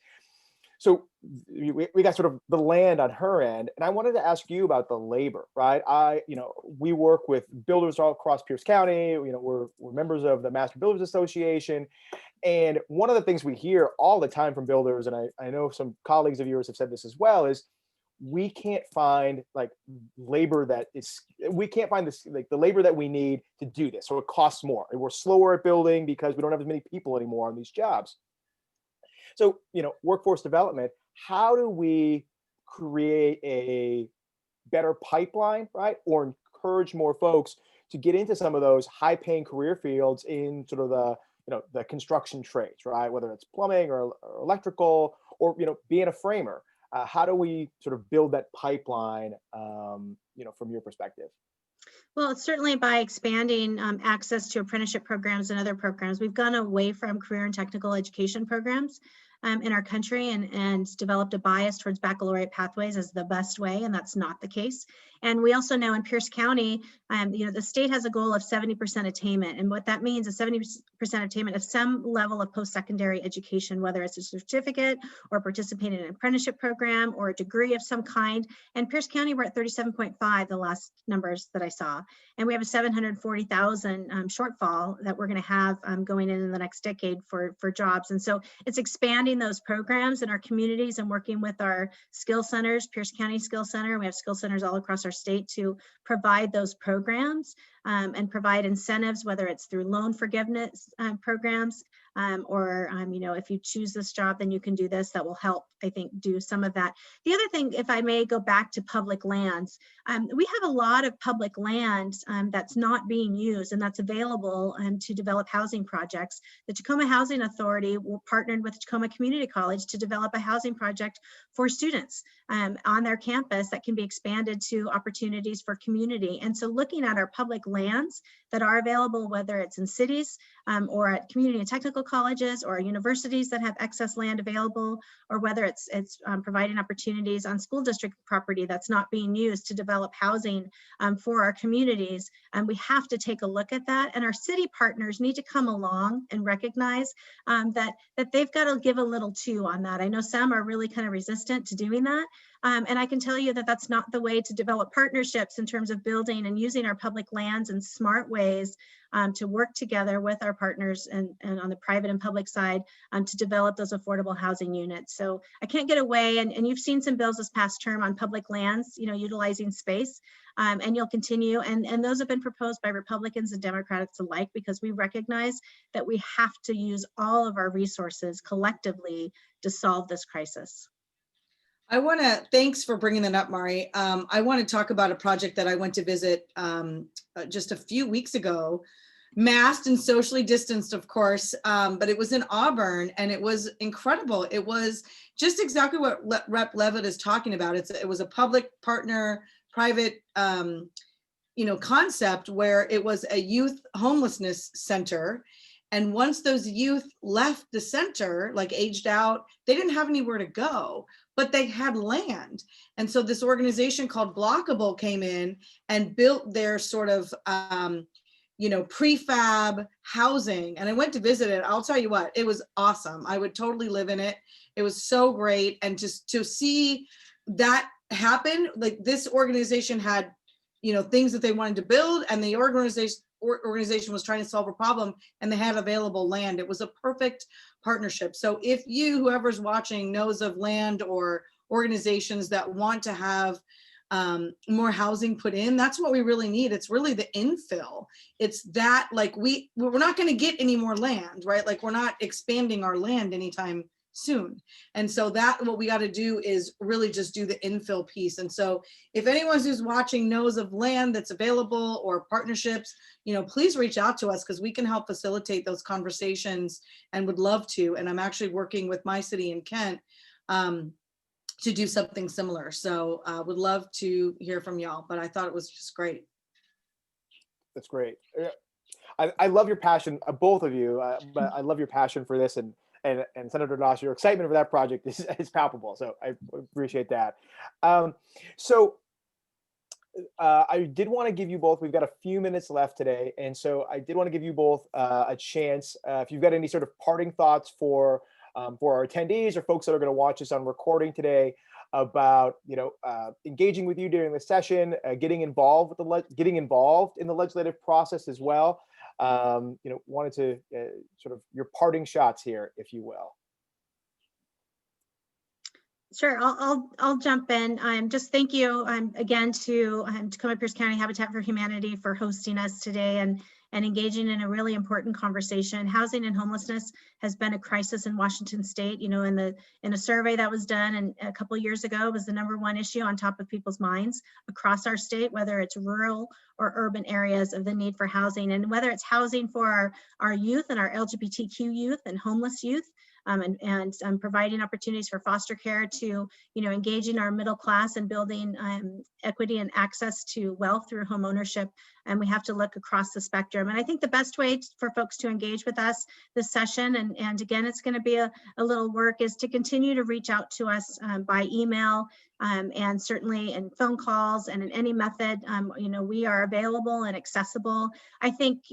So we got sort of the land on her end, and I wanted to ask you about the labor, right? We work with builders all across Pierce County. We're members of the Master Builders Association, and one of the things we hear all the time from builders, and I know some colleagues of yours have said this as well, is we can't find labor we can't find this the labor that we need to do this, so it costs more, and we're slower at building because we don't have as many people anymore on these jobs. So, workforce development, how do we create a better pipeline, right? Or encourage more folks to get into some of those high paying career fields in sort of the construction trades, right? Whether it's plumbing or electrical or, being a framer. How do we sort of build that pipeline, from your perspective? Well, it's certainly by expanding access to apprenticeship programs and other programs. We've gone away from career and technical education programs in our country and developed a bias towards baccalaureate pathways as the best way, and that's not the case. And we also know in Pierce County, the state has a goal of 70% attainment. And what that means is 70% attainment of some level of post-secondary education, whether it's a certificate or participating in an apprenticeship program or a degree of some kind. And Pierce County, we're at 37.5, the last numbers that I saw. And we have a 740,000 shortfall that we're going to have going in the next decade for jobs. And so it's expanding those programs in our communities and working with our skill centers, Pierce County Skill Center. We have skill centers all across our state to provide those programs and provide incentives, whether it's through loan forgiveness programs or, if you choose this job, then you can do this. That will help, I think, do some of that. The other thing, if I may go back to public lands, we have a lot of public land that's not being used and that's available to develop housing projects. The Tacoma Housing Authority partnered with Tacoma Community College to develop a housing project for students on their campus that can be expanded to opportunities for community. And so looking at our public lands that are available, whether it's in cities or at community and technical colleges or universities that have excess land available, or whether it's providing opportunities on school district property that's not being used to develop housing for our communities. We have to take a look at that, and our city partners need to come along and recognize that they've got to give a little too on that. I know some are really kind of resistant to doing that, And I can tell you that that's not the way to develop partnerships in terms of building and using our public lands in smart ways to work together with our partners and on the private and public side to develop those affordable housing units. So I can't get away, and you've seen some bills this past term on public lands, utilizing space, and you'll continue. And those have been proposed by Republicans and Democrats alike, because we recognize that we have to use all of our resources collectively to solve this crisis. Thanks for bringing that up, Mari. I want to talk about a project that I went to visit just a few weeks ago, masked and socially distanced, of course, but it was in Auburn, and it was incredible. It was just exactly what Rep. Leavitt is talking about. It was a public partner, private, concept where it was a youth homelessness center. And once those youth left the center, like aged out, they didn't have anywhere to go, but they had land. And so this organization called Blockable came in and built their sort of, prefab housing. And I went to visit it. I'll tell you what, it was awesome. I would totally live in it. It was so great. And just to see that happen, like this organization had, things that they wanted to build, and the organization was trying to solve a problem, and they had available land. It was a perfect partnership. So if whoever's watching knows of land or organizations that want to have more housing put in, that's what we really need. It's really the infill. It's that, like, we're not going to get any more land, right? Like, we're not expanding our land anytime soon. And so that what we got to do is really just do the infill piece. And so if anyone who's watching knows of land that's available or partnerships, please reach out to us, because we can help facilitate those conversations and would love to. And I'm actually working with my city in Kent to do something similar. So would love to hear from y'all, but I thought it was just great. That's great. I love your passion, both of you, but I love your passion for this, and Senator Doss, your excitement for that project is palpable. So I appreciate that. I did want to give you both, we've got a few minutes left today. And so I did want to give you both a chance, if you've got any sort of parting thoughts for our attendees or folks that are going to watch us on recording today about, engaging with you during the session, getting involved in the legislative process as well. Wanted to sort of your parting shots here, if you will. Sure, I'll jump in. Just thank you again to Tacoma Pierce County Habitat for Humanity for hosting us today and engaging in a really important conversation. Housing and homelessness has been a crisis in Washington State. In a survey that was done and a couple of years ago, it was the #1 issue on top of people's minds across our state, whether it's rural or urban areas, of the need for housing, and whether it's housing for our youth and our LGBTQ youth and homeless youth. And providing opportunities for foster care to, engaging our middle class and building equity and access to wealth through home ownership. And we have to look across the spectrum. And I think the best way for folks to engage with us this session, and again, it's going to be a little work, is to continue to reach out to us by email and certainly in phone calls and in any method. We are available and accessible. I think,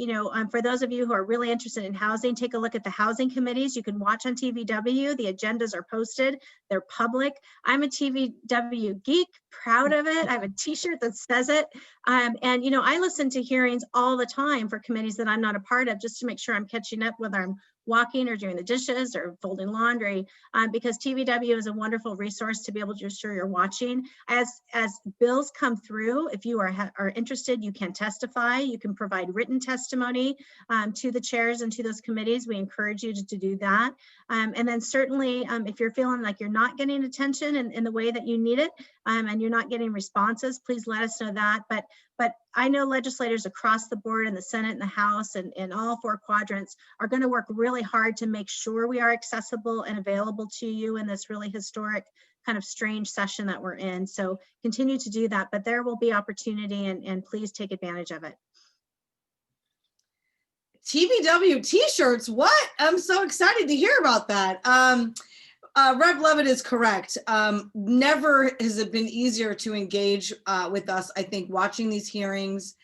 for those of you who are really interested in housing, take a look at the housing committees. You can watch on TVW. The agendas are posted. They're public. I'm a TVW geek, proud of it. I have a t-shirt that says it. And I listen to hearings all the time for committees that I'm not a part of, just to make sure I'm catching up, whether I'm walking or doing the dishes or folding laundry, because TVW is a wonderful resource to be able to ensure you're watching. As bills come through, if you are interested, you can testify. You can provide written testimony to the chairs and to those committees. We encourage you to do that. And then certainly, if you're feeling like you're not getting attention in the way that you need it, and you're not getting responses, please let us know that. But I know legislators across the board in the Senate and the House and in all 4 quadrants are going to work really hard to make sure we are accessible and available to you in this really historic, kind of strange session that we're in. So continue to do that, but there will be opportunity, and please take advantage of it. TVW t-shirts, what? I'm so excited to hear about that. Rep. Leavitt is correct. Never has it been easier to engage with us, I think, watching these hearings.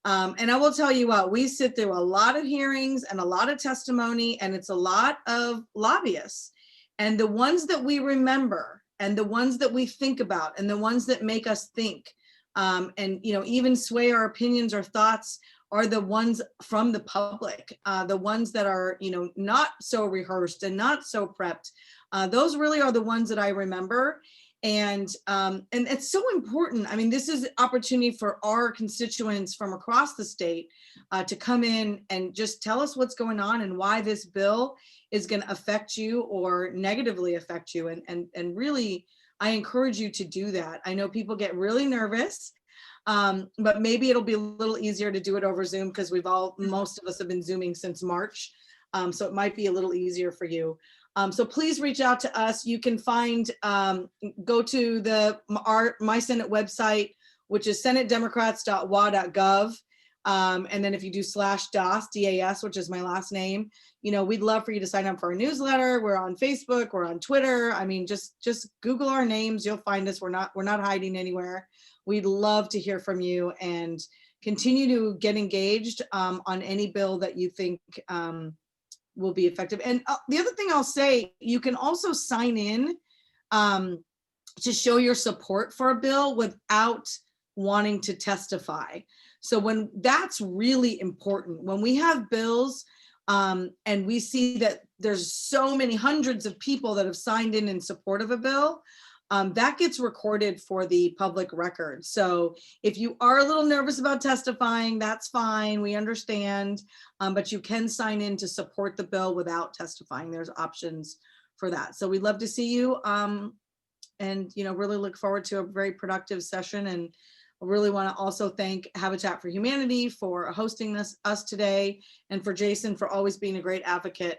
And I will tell you what, we sit through a lot of hearings and a lot of testimony, and it's a lot of lobbyists. And the ones that we remember and the ones that we think about and the ones that make us think, and even sway our opinions or thoughts, are the ones from the public, the ones that are not so rehearsed and not so prepped. Those really are the ones that I remember. And it's so important. I mean, this is an opportunity for our constituents from across the state to come in and just tell us what's going on and why this bill is going to affect you or negatively affect you. And really, I encourage you to do that. I know people get really nervous, but maybe it'll be a little easier to do it over Zoom, because most of us have been Zooming since March. So it might be a little easier for you. So please reach out to us. You can go to my Senate website, which is senatedemocrats.wa.gov. And then if you do /DAS, DAS, which is my last name, we'd love for you to sign up for our newsletter. We're on Facebook, we're on Twitter. I mean, just Google our names, you'll find us. We're not hiding anywhere. We'd love to hear from you and continue to get engaged on any bill that you think will be effective. And the other thing I'll say, you can also sign in to show your support for a bill without wanting to testify. So that's really important. When we have bills and we see that there's so many hundreds of people that have signed in support of a bill, that gets recorded for the public record. So if you are a little nervous about testifying, that's fine, we understand, but you can sign in to support the bill without testifying. There's options for that. So we'd love to see you, and really look forward to a very productive session. And I really want to also thank Habitat for Humanity for hosting us today, and for Jason for always being a great advocate.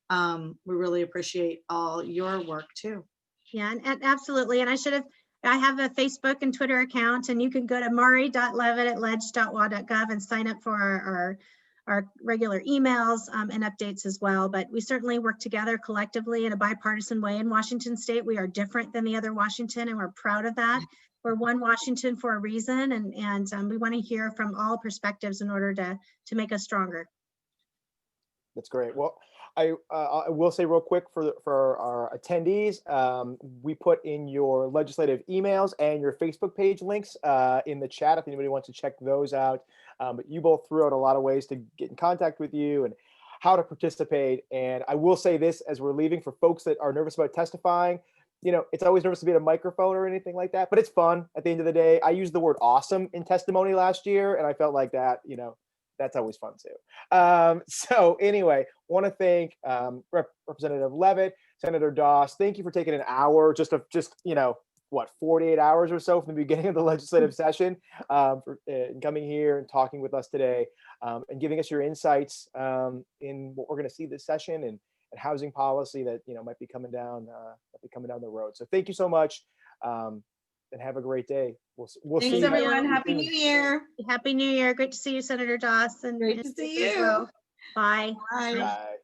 We really appreciate all your work too. Yeah, and absolutely. And I have a Facebook and Twitter account, and you can go to mari.leavitt@ledge.wa.gov and sign up for our regular emails and updates as well. But we certainly work together collectively in a bipartisan way in Washington State. We are different than the other Washington, and we're proud of that. We're one Washington for a reason, and we want to hear from all perspectives in order to make us stronger. That's great. Well, I will say real quick for our attendees, we put in your legislative emails and your Facebook page links in the chat if anybody wants to check those out. But you both threw out a lot of ways to get in contact with you and how to participate. And I will say this as we're leaving, for folks that are nervous about testifying, it's always nervous to be at a microphone or anything like that, but it's fun at the end of the day. I used the word awesome in testimony last year, and I felt like that, that's always fun too. So anyway, want to thank Representative Leavitt, Senator Doss. Thank you for taking an hour, just 48 hours or so from the beginning of the legislative session, for coming here and talking with us today, and giving us your insights in what we're going to see this session and housing policy that might be coming down the road. So thank you so much, and have a great day. We'll Thanks, see you. everyone. Happy New Year. Happy New Year. Great to see you, Senator Doss. And great to see you. Bye. Bye. Bye.